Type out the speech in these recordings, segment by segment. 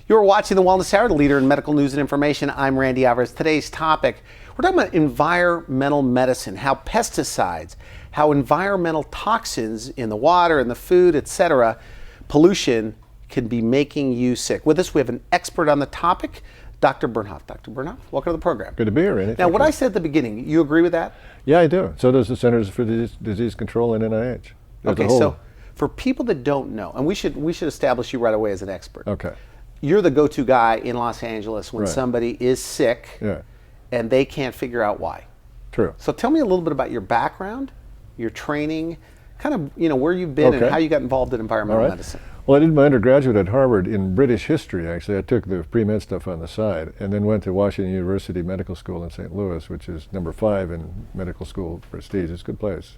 You're watching The Wellness Hour, the leader in medical news and information. I'm Randy Alvarez. Today's topic, we're talking about environmental medicine, how pesticides, how environmental toxins in the water and the food, etc., pollution can be making you sick. With us, we have an expert on the topic, Dr. Bernhoft. Dr. Bernhoft, welcome to the program. Good to be here, Randy. Now, what I said at the beginning, you agree with that? Yeah, I do. So does the Centers for Disease Control and NIH. Okay, so for people that don't know, and we should establish you right away as an expert. Okay. You're the go-to guy in Los Angeles when Right. somebody is sick and they can't figure out why. True. So tell me a little bit about your background, your training, kind of, where you've been and how you got involved in environmental medicine. Well, I did my undergraduate at Harvard in British history, actually. I took the pre-med stuff on the side and then went to Washington University Medical School in St. Louis, which is number 5 in medical school prestige. It's a good place.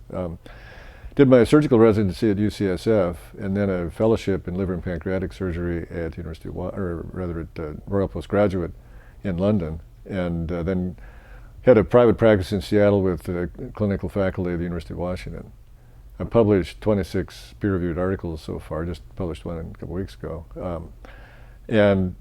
Did my surgical residency at UCSF and then a fellowship in liver and pancreatic surgery at University of Royal Postgraduate in London, and then had a private practice in Seattle with clinical faculty at the University of Washington. I published 26 peer-reviewed articles so far. Just published one a couple weeks ago, and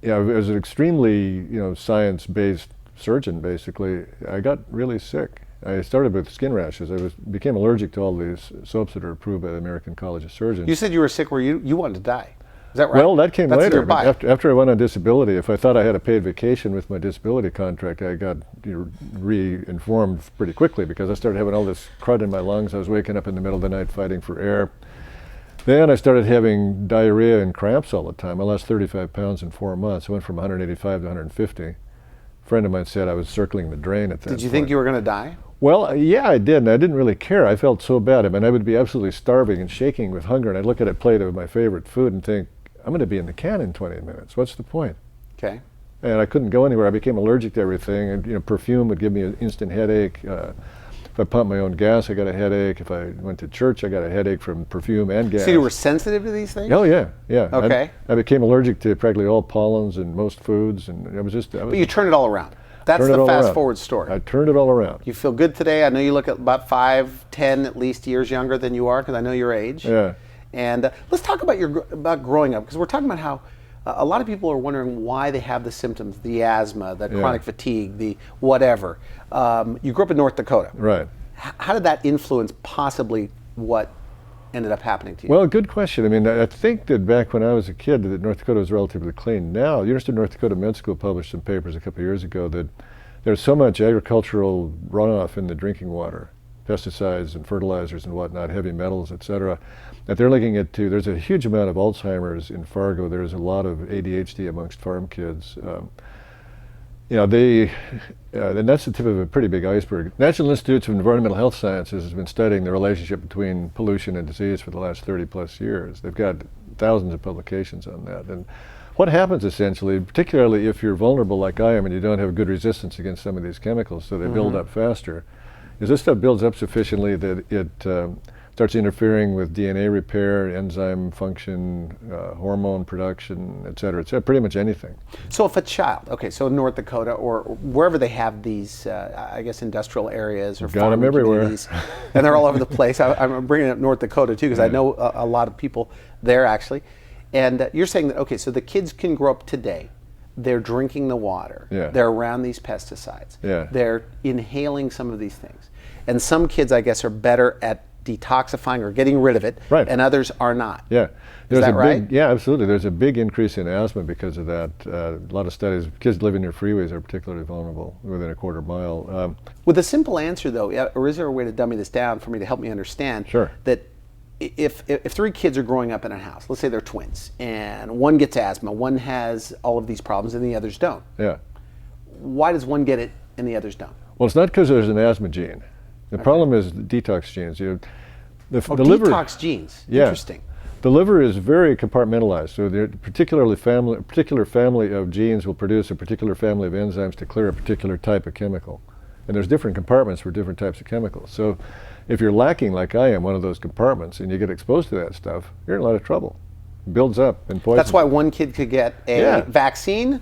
I was an extremely science-based surgeon. Basically, I got really sick. I started with skin rashes. I became allergic to all these soaps that are approved by the American College of Surgeons. You said you were sick where you wanted to die. Is that right? Well, that came That's later. But after I went on disability, if I thought I had a paid vacation with my disability contract, I got re-informed pretty quickly because I started having all this crud in my lungs. I was waking up in the middle of the night fighting for air. Then I started having diarrhea and cramps all the time. I lost 35 pounds in 4 months. I went from 185 to 150. A friend of mine said I was circling the drain at that point. Did you think you were going to die? Well, yeah, I did, and I didn't really care. I felt so bad. I mean, I would be absolutely starving and shaking with hunger, and I'd look at a plate of my favorite food and think, I'm going to be in the can in 20 minutes. What's the point? Okay. And I couldn't go anywhere. I became allergic to everything, and perfume would give me an instant headache. If I pumped my own gas, I got a headache. If I went to church, I got a headache from perfume and gas. So you were sensitive to these things? Oh, yeah. Okay. I became allergic to practically all pollens and most foods, and I was just... But you turned it all around. That's the fast-forward story. I turned it all around. You feel good today. I know you look at about 5, 10 at least years younger than you are because I know your age. Yeah. And let's talk about growing up, because we're talking about how a lot of people are wondering why they have the symptoms, the asthma, the chronic fatigue, the whatever. You grew up in North Dakota. Right. How did that influence possibly what ended up happening to you? Well, good question. I mean, I think that back when I was a kid, that North Dakota was relatively clean. Now, the University of North Dakota Med School published some papers a couple of years ago that there's so much agricultural runoff in the drinking water, pesticides and fertilizers and whatnot, heavy metals, et cetera, that they're looking at too. There's a huge amount of Alzheimer's in Fargo. There's a lot of ADHD amongst farm kids. And that's the tip of a pretty big iceberg. National Institutes of Environmental Health Sciences has been studying the relationship between pollution and disease for the last 30 plus years. They've got thousands of publications on that. And what happens essentially, particularly if you're vulnerable like I am and you don't have good resistance against some of these chemicals, so they build up faster, is this stuff builds up sufficiently that it starts interfering with DNA repair, enzyme function, hormone production, et cetera, pretty much anything. So if a child, so in North Dakota or wherever they have these, I guess, industrial areas or farming communities, and they're all over the place. I'm bringing up North Dakota too because I know a lot of people there actually. And you're saying that, so the kids can grow up today. They're drinking the water. They're around these pesticides. They're inhaling some of these things. And some kids, I guess, are better at detoxifying or getting rid of it, and others are not. Yeah. Is that right? Yeah, absolutely. There's a big increase in asthma because of that. A lot of studies, kids living near freeways are particularly vulnerable within a quarter mile. With a simple answer, though, or is there a way to dummy this down for me to help me understand that if 3 kids are growing up in a house, let's say they're twins, and one gets asthma, one has all of these problems, and the others don't. Why does one get it and the others don't? Well, it's not because there's an asthma gene. The problem is the detox genes. The liver, detox genes. Interesting. The liver is very compartmentalized. So the particular family of genes will produce a particular family of enzymes to clear a particular type of chemical. And there's different compartments for different types of chemicals. So if you're lacking, like I am, one of those compartments, and you get exposed to that stuff, you're in a lot of trouble. It builds up and poisons. That's why one kid could get a vaccine,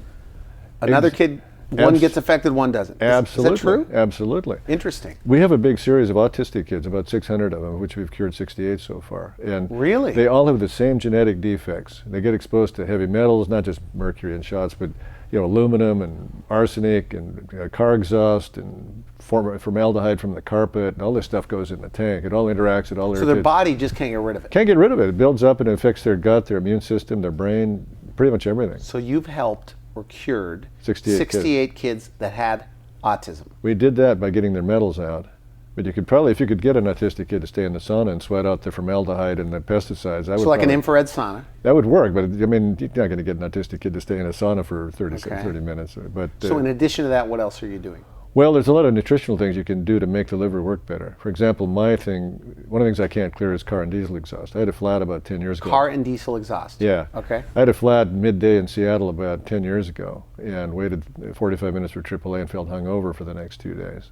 another kid One gets affected, one doesn't. Absolutely. Is that true? Absolutely. Interesting. We have a big series of autistic kids, about 600 of them, of which we've cured 68 so far. And really? They all have the same genetic defects. They get exposed to heavy metals, not just mercury and shots, but aluminum and arsenic and car exhaust and formaldehyde from the carpet, and all this stuff goes in the tank. It all interacts, it all irritates. So their body just can't get rid of it? Can't get rid of it. It builds up and it affects their gut, their immune system, their brain, pretty much everything. So you've helped or cured 68 kids that had autism. We did that by getting their metals out. But you could probably, if you could get an autistic kid to stay in the sauna and sweat out the formaldehyde and the pesticides, that would like an infrared sauna? That would work, but I mean, you're not going to get an autistic kid to stay in a sauna for 30 minutes. But so in addition to that, what else are you doing? Well, there's a lot of nutritional things you can do to make the liver work better. For example, one of the things I can't clear is car and diesel exhaust. I had a flat about 10 years ago. Car and diesel exhaust? Yeah. Okay. I had a flat midday in Seattle about 10 years ago and waited 45 minutes for AAA and felt hungover for the next 2 days.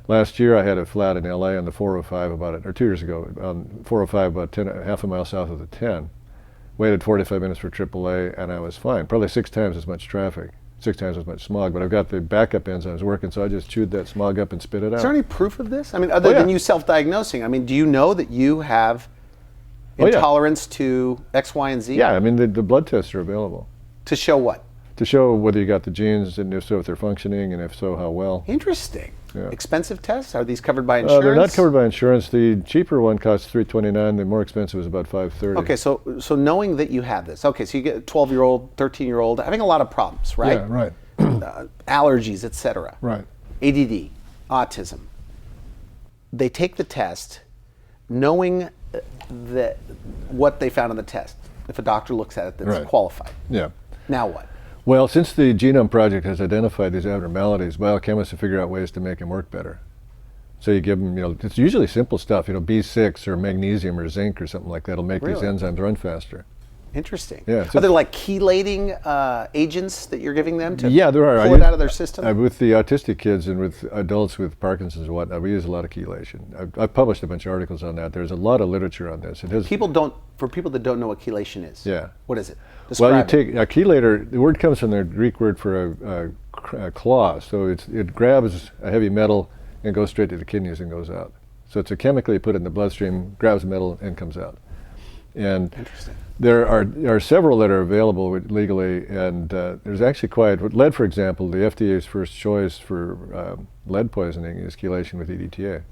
Last year I had a flat in LA on the 405 or 2 years ago, on 405 about half a mile south of the 10. Waited 45 minutes for AAA and I was fine. Probably 6 times as much traffic, 6 times as much smog, but I've got the backup enzymes working, so I just chewed that smog up and spit it out. Is there any proof of this? I mean, other than you self-diagnosing, I mean, do you know that you have intolerance to X, Y, and Z? Yeah, I mean, the blood tests are available. To show what? To show whether you got the genes, and if so, if they're functioning, and if so, how well. Interesting. Yeah. Expensive tests? Are these covered by insurance? They're not covered by insurance. The cheaper one costs $329. The more expensive is about $530. Okay, so knowing that you have this, okay, so you get a 12-year-old, 13-year-old having a lot of problems, right? Yeah, right. Allergies, etc. Right. ADD, autism. They take the test, knowing that what they found on the test. If a doctor looks at it, that's qualified. Yeah. Now what? Well, since the Genome Project has identified these abnormalities, biochemists have figured out ways to make them work better. So you give them, it's usually simple stuff, B6 or magnesium or zinc or something like that will make these enzymes run faster. Interesting. Yeah, are there like chelating agents that you're giving them to there are. pull it out of their system? With the autistic kids and with adults with Parkinson's and whatnot, we use a lot of chelation. I've published a bunch of articles on that. There's a lot of literature on this. For people that don't know what chelation is, what is it? Describe well, you it. take a chelator, the word comes from the Greek word for a claw. So it grabs a heavy metal and goes straight to the kidneys and goes out. So it's a chemically put in the bloodstream, grabs the metal and comes out. And there are several that are available legally, and there's actually lead, for example, the FDA's first choice for lead poisoning is chelation with EDTA.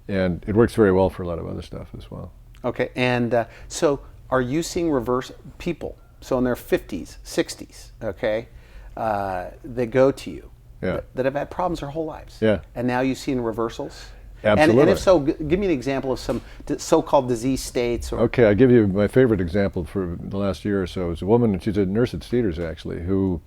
And it works very well for a lot of other stuff as well. Okay, and so are you seeing reverse people, so in their 50s, 60s, okay, they go to you, that have had problems their whole lives, and now you've seen reversals? Absolutely. And if so, give me an example of some so-called disease states. Okay, I'll give you my favorite example for the last year or so. It was a woman, she's a nurse at Cedars actually, who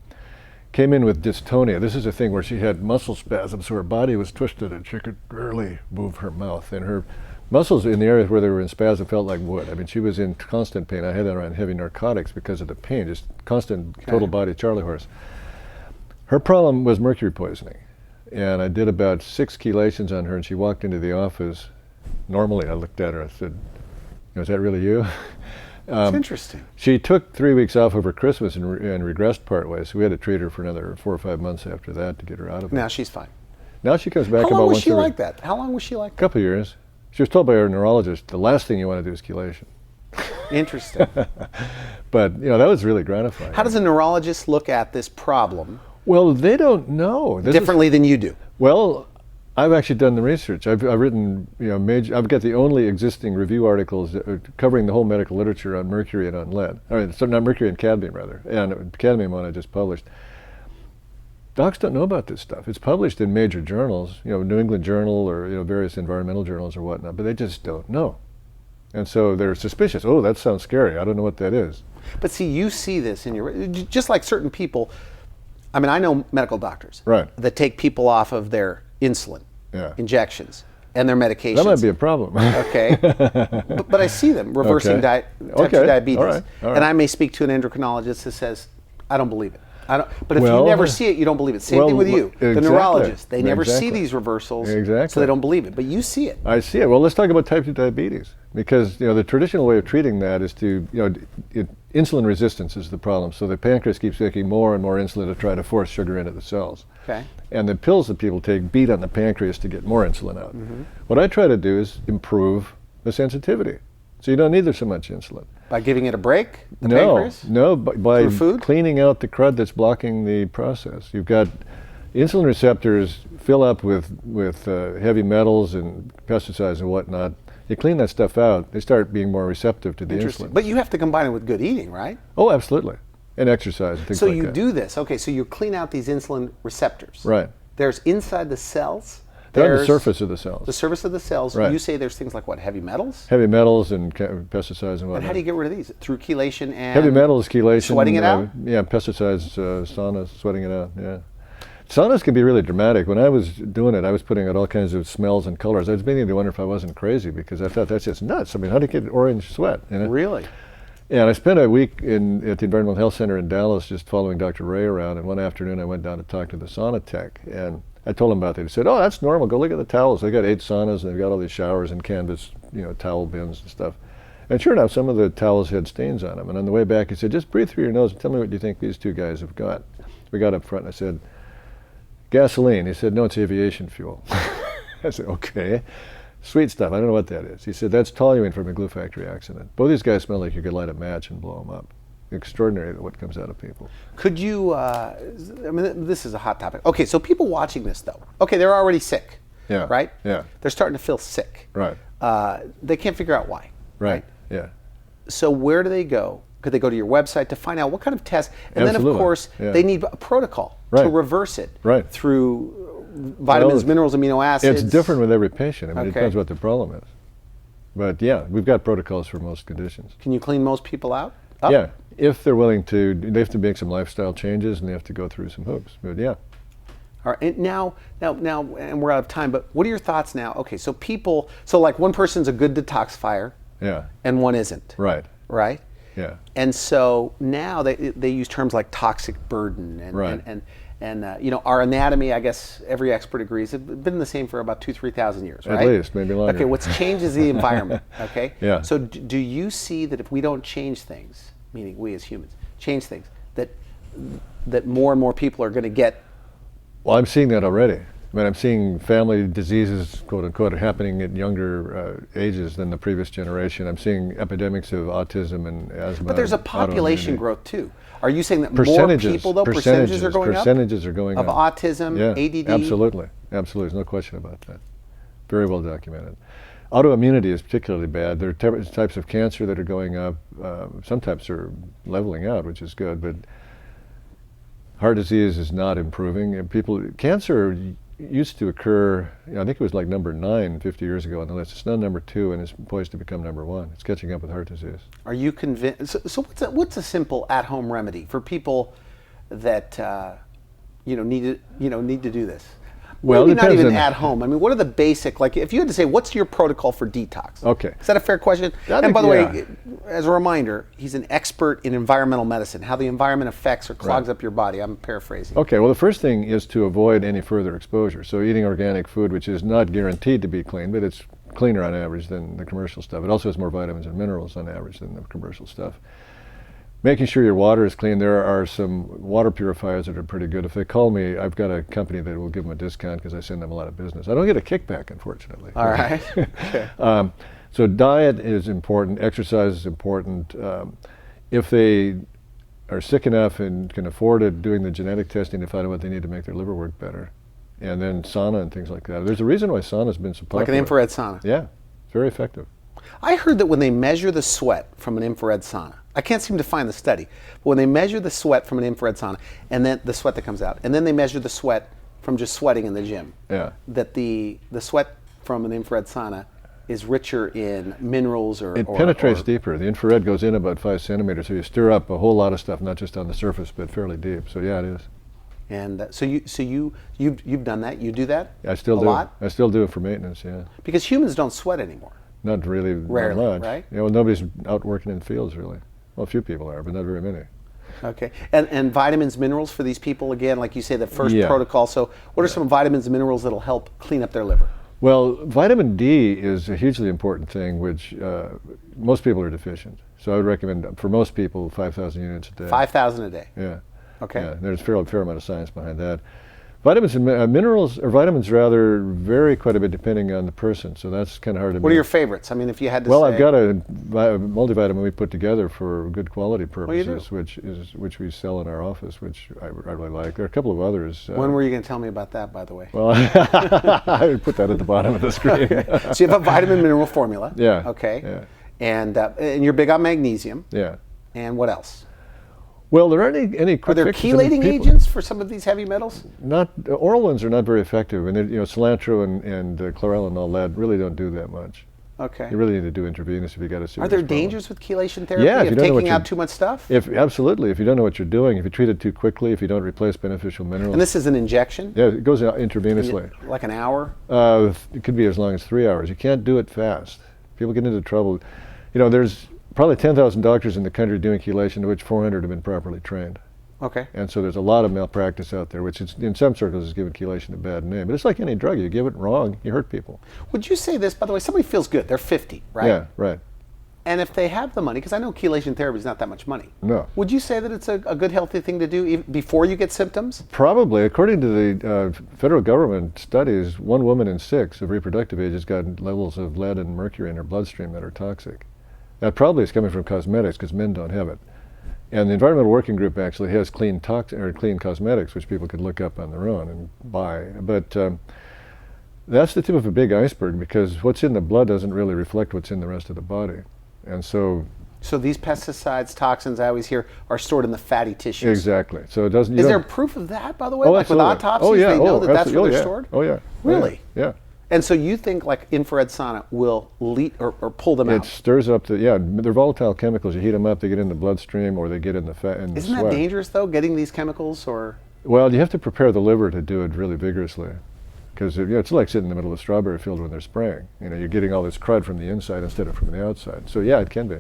came in with dystonia. This is a thing where she had muscle spasms, so her body was twisted and she could barely move her mouth. And her muscles in the areas where they were in spasm felt like wood. I mean, she was in constant pain. I had that around heavy narcotics because of the pain, just constant total body Charlie horse. Her problem was mercury poisoning. And I did about 6 chelations on her, and she walked into the office. Normally, I looked at her, I said, is that really you? It's interesting. She took 3 weeks off over Christmas and regressed partway, so we had to treat her for another 4 or 5 months after that to get her out of it. Now she's fine. Now she comes back about once a week. How long was she like that? How long was she like that? A couple of years. She was told by her neurologist, the last thing you want to do is chelation. Interesting. But, that was really gratifying. How does a neurologist look at this problem? Well, they don't know. Differently than you do. Well, I've actually done the research. I've written, I've got the only existing review articles covering the whole medical literature on mercury and on lead. Not mercury and cadmium, rather. And cadmium one I just published. Docs don't know about this stuff. It's published in major journals, New England Journal or various environmental journals or whatnot, but they just don't know. And so they're suspicious. Oh, that sounds scary. I don't know what that is. But see, you see this in your, just like certain people. I mean, I know medical doctors that take people off of their insulin injections and their medications. That might be a problem. Okay. but I see them reversing type 2 diabetes. All right. And I may speak to an endocrinologist that says, I don't believe it. But if you never see it, you don't believe it. Same thing with you. The neurologist, they never see these reversals, so they don't believe it. But you see it. I see it. Well, let's talk about type 2 diabetes. Because the traditional way of treating that is to, insulin resistance is the problem. So the pancreas keeps making more and more insulin to try to force sugar into the cells. Okay. And the pills that people take beat on the pancreas to get more insulin out. What I try to do is improve the sensitivity. So you don't need so much insulin. By giving it a break, the pancreas? No, by food? cleaning out the crud that's blocking the process. You've got insulin receptors fill up with heavy metals and pesticides and whatnot. You clean that stuff out, they start being more receptive to the insulin. But you have to combine it with good eating, right? Oh, absolutely. And exercise and things like that. So you do this. Okay, so you clean out these insulin receptors. Right. There's inside the cells. They're on the surface of the cells. The surface of the cells. Right. You say there's things like what, heavy metals? Heavy metals and pesticides and whatnot. And how do you get rid of these? Through chelation and... Heavy metals, chelation. Sweating it out? Yeah, pesticides, saunas, sweating it out, yeah. Saunas can be really dramatic. When I was doing it, I was putting out all kinds of smells and colors. I was beginning to wonder if I wasn't crazy because I thought that's just nuts. I mean, how do you get orange sweat? You know? Really? Yeah, and I spent a week at the Environmental Health Center in Dallas just following Dr. Ray around, and one afternoon I went down to talk to the sauna tech, and I told him about that. He said, oh, that's normal. Go look at the towels. They got 8 saunas, and they've got all these showers and canvas, towel bins and stuff. And sure enough, some of the towels had stains on them. And on the way back, he said, just breathe through your nose and tell me what you think these 2 guys have got. We got up front, and I said, gasoline. He said, no, it's aviation fuel. I said, okay. Sweet stuff. I don't know what that is. He said, that's toluene from a glue factory accident. Both these guys smell like you could light a match and blow them up. Extraordinary what comes out of people. Could you, I mean, this is a hot topic. Okay, so people watching this, though, okay, they're already sick, Yeah. right? Yeah. They're starting to feel sick. Right. They can't figure out why. Right. Yeah. So where do they go? Could they go to your website to find out what kind of test? And then, of Absolutely. course, Yeah. they need a protocol to Right. reverse it Right. through vitamins, minerals, amino acids. It's different with every patient. I mean, it Okay. depends what the problem is. But yeah, we've got protocols for most conditions. Can you clean most people out? Yeah, if they're willing to, they have to make some lifestyle changes and they have to go through some hoops. But yeah. All right, and now, and we're out of time, but what are your thoughts now? Okay, so like one person's a good detoxifier Yeah. and one isn't. Right. Right? Yeah. And so now they use terms like toxic burden and Right. and our anatomy, I guess every expert agrees, has been the same for about 2,000-3,000 years, right? At least, maybe longer. Okay, what's changed is the environment, okay? Yeah. So do you see that if we don't change things, meaning we as humans, change things, that more and more people are going to get... Well, I'm seeing that already. I mean, I'm seeing family diseases, quote unquote, happening at younger ages than the previous generation. I'm seeing epidemics of autism and asthma. But there's a and population autoimmunity. growth too. Are you saying that Percentages, more people, though, percentages are going up? Percentages are going of up. autism, Yeah, ADD? absolutely. Absolutely. There's no question about that. Very well documented. Autoimmunity is particularly bad. There are types of cancer that are going up. Some types are leveling out, which is good, but heart disease is not improving. And cancer used to occur, I think it was like number 9 50 years ago on the list. It's now number 2 and it's poised to become number 1. It's catching up with heart disease. Are you convinced? So what's a simple at-home remedy for people that need to do this? Well, maybe not even at home. I mean, what are the basic, like if you had to say, what's your protocol for detox? Okay. Is that a fair question? And by the way, as a reminder, he's an expert in environmental medicine, how the environment affects or clogs up your body. I'm paraphrasing. Okay, well the first thing is to avoid any further exposure. So eating organic food, which is not guaranteed to be clean, but it's cleaner on average than the commercial stuff. It also has more vitamins and minerals on average than the commercial stuff. Making sure your water is clean. There are some water purifiers that are pretty good. If they call me, I've got a company that will give them a discount because I send them a lot of business. I don't get a kickback, unfortunately. All right. Okay. So diet is important. Exercise is important. If they are sick enough and can afford it, doing the genetic testing to find out what they need to make their liver work better. And then sauna and things like that. There's a reason why sauna's been so popular. Like an infrared sauna. Yeah, it's very effective. I heard that when they measure the sweat from an infrared sauna, I can't seem to find the study, but when they measure the sweat from an infrared sauna, and then the sweat that comes out, and then they measure the sweat from just sweating in the gym, that the sweat from an infrared sauna is richer in minerals It penetrates deeper. The infrared goes in about 5 centimeters, so you stir up a whole lot of stuff, not just on the surface, but fairly deep. So yeah, it is. And so you've done that. You do that. I still do. A lot. I still do it for maintenance. Yeah. Because humans don't sweat anymore. Not really. Rarely, not much. right? Yeah, well, nobody's out working in fields really. Well, a few people are, but not very many. Okay. And vitamins, minerals for these people, again, like you say, the first protocol. So what are some vitamins and minerals that'll help clean up their liver? Well, vitamin D is a hugely important thing, which most people are deficient. So I would recommend, for most people, 5,000 units a day. 5,000 a day. Yeah. Okay. Yeah, there's a fair amount of science behind that. Vitamins and minerals, or vitamins rather, vary quite a bit depending on the person, so that's kind of hard to What are your favorites? I mean, if you had to Well, say... I've got a multivitamin we put together for good quality purposes, you which we sell in our office, which I really like. There are a couple of others. When were you going to tell me about that, by the way? Well, I would put that at the bottom of the screen. Okay. So you have a vitamin mineral formula. Yeah. Okay. Yeah. And you're big on magnesium. Yeah. And what else? Well, there aren't any quick Are there fixes. I mean, chelating agents for some of these heavy metals? Not oral ones are not very effective, and cilantro and chlorella and all that really don't do that much. Okay. You really need to do intravenous if you got a serious Are there problem. dangers with chelation therapy? Yeah, if you don't know taking out too much stuff? Absolutely. If you don't know what you're doing, if you treat it too quickly, if you don't replace beneficial minerals. And this is an injection? Yeah, it goes out intravenously. Like an hour? It could be as long as 3 hours. You can't do it fast. People get into trouble. There's probably 10,000 doctors in the country doing chelation, of which 400 have been properly trained. Okay. And so there's a lot of malpractice out there, which is, in some circles is giving chelation a bad name. But it's like any drug. You give it wrong, you hurt people. Would you say this, by the way, somebody feels good, they're 50, right? Yeah, right. And if they have the money, because I know chelation therapy is not that much money. No. Would you say that it's a good, healthy thing to do before you get symptoms? Probably. According to the federal government studies, 1 woman in 6 of reproductive age has got levels of lead and mercury in her bloodstream that are toxic. That probably is coming from cosmetics, because men don't have it. And the Environmental Working Group actually has clean cosmetics, which people could look up on their own and buy. But that's the tip of a big iceberg, because what's in the blood doesn't really reflect what's in the rest of the body. And so these pesticides, toxins, I always hear, are stored in the fatty tissues. Exactly. So it doesn't. Is there proof of that, by the way? Oh, like absolutely. with autopsies, they know that that's where they're stored? Oh, yeah. Really? Yeah. And so you think like infrared sauna will lead or pull them out? It stirs up they're volatile chemicals. You heat them up, they get in the bloodstream, or they get in the fat and the Isn't sweat. that dangerous though, getting these chemicals, or? Well, you have to prepare the liver to do it really vigorously, because it's like sitting in the middle of a strawberry field when they're spraying. You're getting all this crud from the inside instead of from the outside. So yeah, it can be.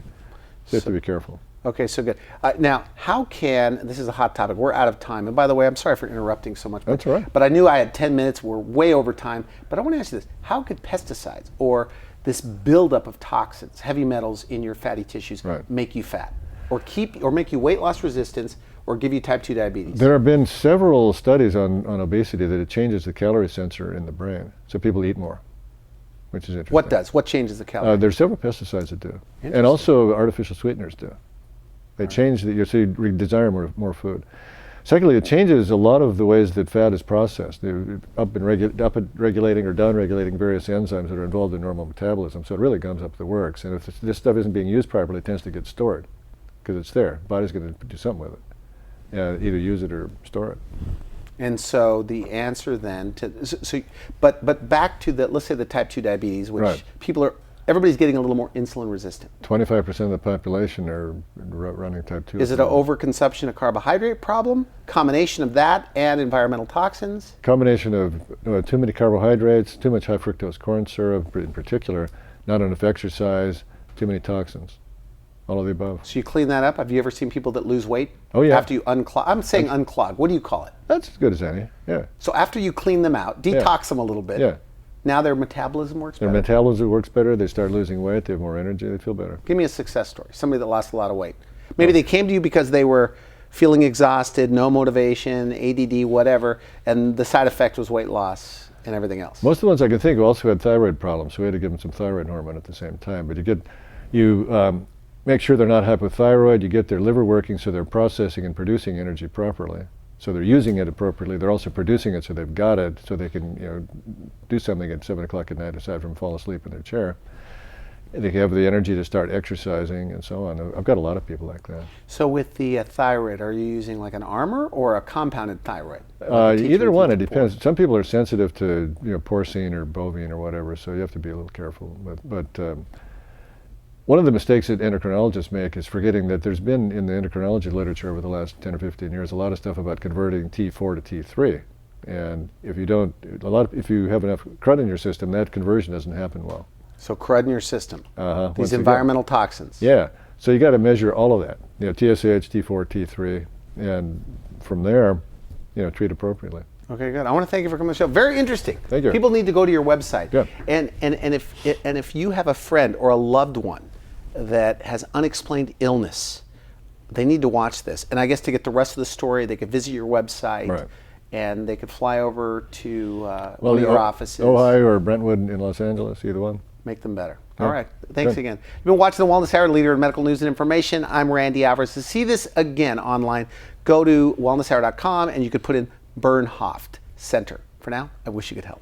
So you have to be careful. Okay, so good. Now, how can, this is a hot topic, we're out of time, and by the way, I'm sorry for interrupting so much. That's all right. But I knew I had 10 minutes, we're way over time, but I want to ask you this, how could pesticides or this buildup of toxins, heavy metals in your fatty tissues make you fat? Or make you weight loss resistance, or give you type 2 diabetes? There have been several studies on obesity that it changes the calorie sensor in the brain, so people eat more, which is interesting. What does? What changes the calorie? There's several pesticides that do, and also artificial sweeteners do. They change so you desire more food. Secondly, it changes a lot of the ways that fat is processed. They're up regulating or down regulating various enzymes that are involved in normal metabolism. So it really gums up the works. And if this stuff isn't being used properly, it tends to get stored because it's there. The body's going to do something with it, either use it or store it. And so the answer then but back to let's say the type 2 diabetes, which everybody's getting a little more insulin resistant. 25% of the population are running type 2. Is it an overconsumption of carbohydrate problem? Combination of that and environmental toxins? Combination of too many carbohydrates, too much high fructose corn syrup in particular, not enough exercise, too many toxins. All of the above. So you clean that up? Have you ever seen people that lose weight? Oh yeah. After you unclog? I'm saying unclog. What do you call it? That's as good as any, yeah. So after you clean them out, detox them a little bit. Yeah. Now their metabolism works better? Their metabolism works better, they start losing weight, they have more energy, they feel better. Give me a success story, somebody that lost a lot of weight. Maybe they came to you because they were feeling exhausted, no motivation, ADD, whatever, and the side effect was weight loss and everything else. Most of the ones I can think of also had thyroid problems, so we had to give them some thyroid hormone at the same time. But you make sure they're not hypothyroid, you get their liver working so they're processing and producing energy properly. So they're using it appropriately. They're also producing it so they've got it, so they can do something at 7 o'clock at night aside from fall asleep in their chair. They have the energy to start exercising and so on. I've got a lot of people like that. So with the thyroid, are you using like an Armour or a compounded thyroid? Either one, it depends. Some people are sensitive to porcine or bovine or whatever, so you have to be a little careful. But one of the mistakes that endocrinologists make is forgetting that there's been in the endocrinology literature over the last 10 or 15 years a lot of stuff about converting T4 to T3. And if you have enough crud in your system, that conversion doesn't happen well. So crud in your system. These environmental toxins. Yeah. So you got to measure all of that. TSH, T4, T3, and from there, treat appropriately. Okay, good. I want to thank you for coming to the show. Very interesting. Thank you. People need to go to your website. Yeah. And if you have a friend or a loved one that has unexplained illness, they need to watch this. And I guess to get the rest of the story, they could visit your website, right, and they could fly over to one of your offices. Ohio or Brentwood in Los Angeles, either one. Make them better. Yeah. All right. Thanks Good. again. You've been watching The Wellness Hour, leader in medical news and information. I'm Randy Alvarez. To see this again online, go to wellnesshour.com and you could put in Bernhoft Center. For now, I wish you could help.